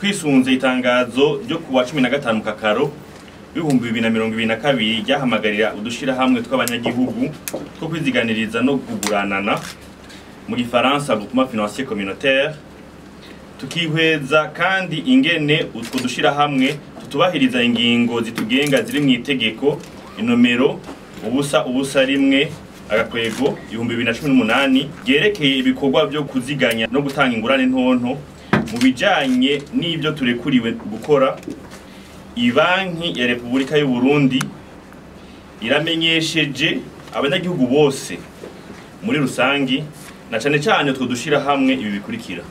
twisunze itangazo ryo kuwa 15 Kakaro 2022 ryahamagarira udushira hamwe tw'abanyagihugu two kwiziganiriza no kuguranana mu gifaransa groupement financier communautaire, tukihweza kandi ingene utwo dushira hamwe tutubahiriza ingingo zitugenga ziri mu itegeko inomero ubusa rimwe agakwego 2018 gerekeye ibikorwa byo kuziganya no gutanga ingurane ntonto mu bijanye n'ibyo turekuriwe gukora. Ibanki ya Repubulika y'u Burundi iramenyesheje abanyagihugu bose muri rusangi na cane cyane utwo dushira hamwe ibi bikurikira: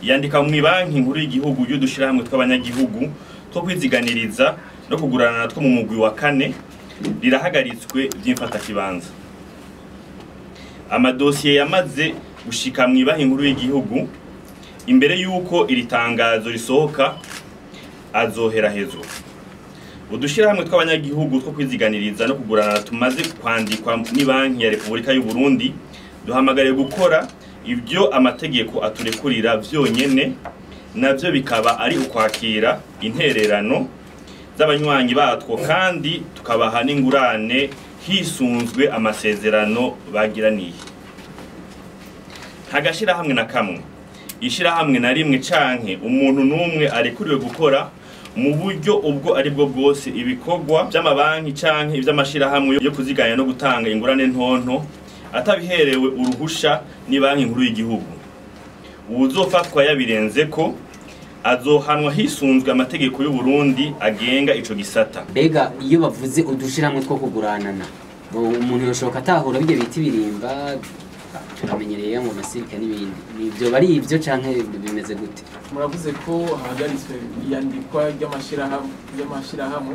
yandika mu banki nkuru y'igihugu yo dushira hamwe tw'abanyagihugu two kwiziganiriza no kugurana two mu mugwi wa 4 rirahagaritswe by'imfata kibanza. Amadosiye yamaze gushika mu banki nkuru y'igihugu imbere yuko iri tangazo risohoka azoherahezwa. Udushira hamwe tw'abanyagihugu two kwiziganiriza no kugurana tumaze kwandikwa ni banki ya Repubulika y'u Burundi duhamagariye gukora ibyo amategeko aturekurira vyonyene, navyo bikaba ari ukwakira intererano z'abanywanyi batwo kandi tukabaha n'ingurane hisunzwe amasezerano bagiraniye. Hagashira hamwe na kamwe ishira hamwe na rimwe canke umuntu numwe arekuriwe gukora mu buryo ubwo ari bwo bwose ibikorwa by'amabanki canke iby'amashira hamwe yo kuziganya no gutanga ingurane ntonto atabiherewe uruhusha ni banki nkuru y'igihugu. Uzofatwa yabirenze ko azohanwa hisunzwe amategeko y'u Burundi agenga ico gisata. Bega iyo bavuze udushira hamwe two kuguranana umuntu yoshoka atahura bije biti birimba turamenyereye mu masirika n'ibindi, nivyo bari ivyo canke bimeze gute? Muravuze ko hagaritswe iyandikwa ry'amashira hamwe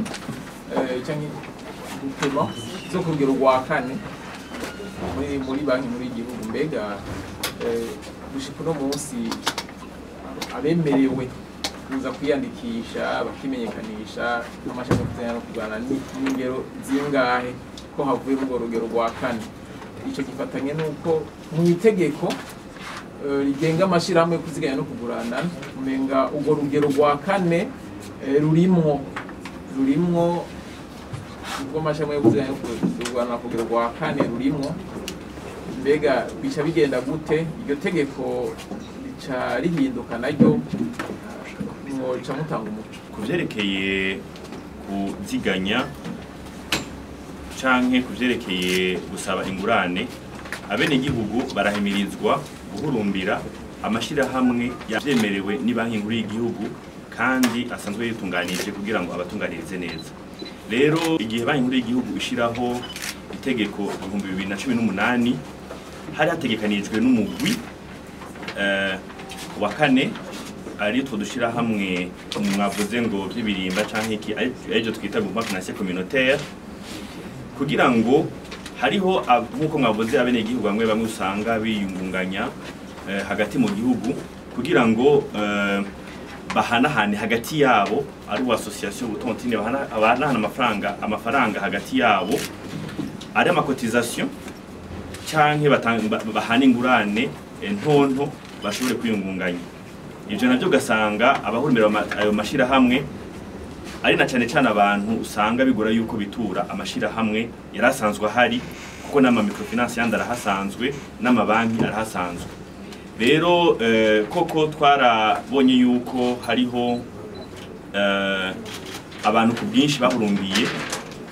canke gupema zo kugera rwa 4 muri banki muri igihugu. Mbega gushika no munsi abemerewe kuza kwiyandikisha bakimenyekanisha amashaka kuzana no kugana n'ingero zingahe ko havuye mu rugero rwa 4? Ico gifatanye nuko mu itegeko rigenga amashira hamwe kuziganya no kugurana umenga ubwo rugero rwa 4 rurimwo ubwo amashira hamwe kuziganya no kugurana kugero rwa 4 rurimwo. Mbega bica bigenda gute iryo tegeko rica rihinduka naryo mwoca mutanga umuco kuvyerekeye kuziganya canke kuvyerekeye gusaba ingurane? Abene gihugu barahimirizwa guhurumbira amashira hamwe yavyemerewe ni banki nkuru y'igihugu kandi asanzwe yitunganije kugira ngo abatunganirize neza. Rero igihe banki nkuru y'igihugu ishiraho itegeko 2018 hari hategekanijwe n'umugwi wa 4 ari two dushira hamwe mwavuze ngo by'ibirimba canke iki arijo twita groupement financier communautaire, kugira ngo hariho nkuko mwavuze abene igihugu bamwe usanga biyungunganya hagati mu gihugu kugira ngo bahanahane hagati yabo ari association utontine bahanahana amafaranga hagati yabo ari amakotization canke bahana ingurane ntonto bashobore kwiyungunganya. Ivyo navyo gasanga abahurumbira ayo mashira hamwe ari na cane abantu usanga bigora yuko bitura amashira hamwe yarasanzwe hari kuko nama microfinance yandi arahasanzwe n'amabanki arahasanzwe. Rero koko twarabonye yuko hariho abantu ku bwinshi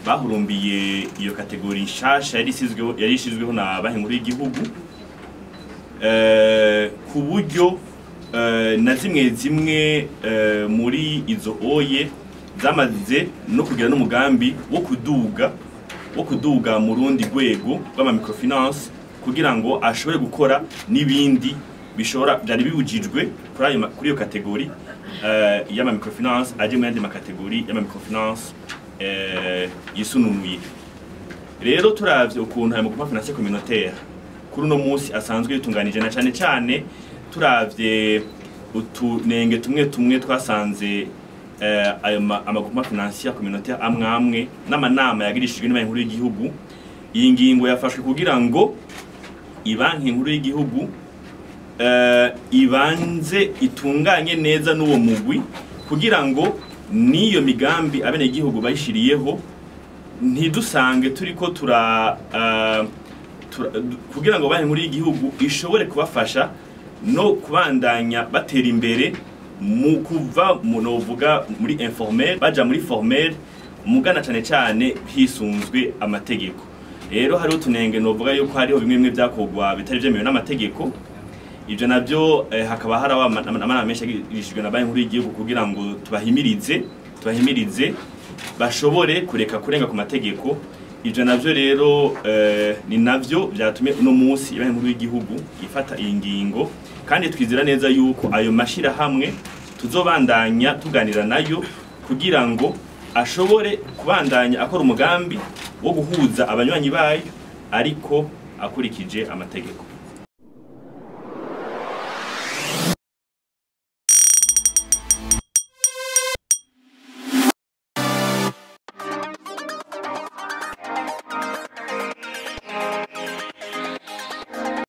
bahurumbiye iyo kategori nshasha yari ishizweho na banki nkuru y'igihugu ku buryo na zimwe muri izo oye zamaze no kugira n'umugambi wo kuduga mu rundi rwego rw'ama microfinance kugira ngo ashobore gukora n'ibindi bishora byari bibujijwe kuri iyo kategori y'ama microfinance aje mu yandi makategori y'ama microfinance yisununuye. Rero turavye ukuntu ayo groupement financier communautaire kuri no munsi asanzwe yitunganije na cane turavye utunenge tumwe twasanze ayo groupement financier communautaire amwe n'amanama yagirishijwe n'abantu nkuru y'igihugu. Iyi ngingo yafashwe kugira ngo ibanki nkuru y'igihugu ibanze itunganye neza n'uwo mugwi kugira ngo niyo migambi abenegihugu bayishiriyeho ntidusange turiko kugira ngo banki nkuru y'igihugu ishobore kubafasha no kubandanya batera imbere mu kuva novuga muri informel baja muri formel mugana cane cane hisunzwe amategeko. Rero hariho utunenge novuga yuko hariho bimwe bimwe byakogwa bitari vyemewe n'amategeko. Ivyo navyo hakaba hari amanama menshi yagishijwe na banki nkuru y'igihugu kugira ngo tubahimirize bashobore kureka kurenga ku mategeko. Ivyo navyo rero ni navyo byatumye uno munsi banki nkuru y'igihugu ifata iyi ngingo, kandi twizera neza yuko ayo mashira hamwe tuzobandanya tuganira nayo kugira ngo ashobore kubandanya akora umugambi wo guhuza abanywanyi bayo ariko akurikije amategeko.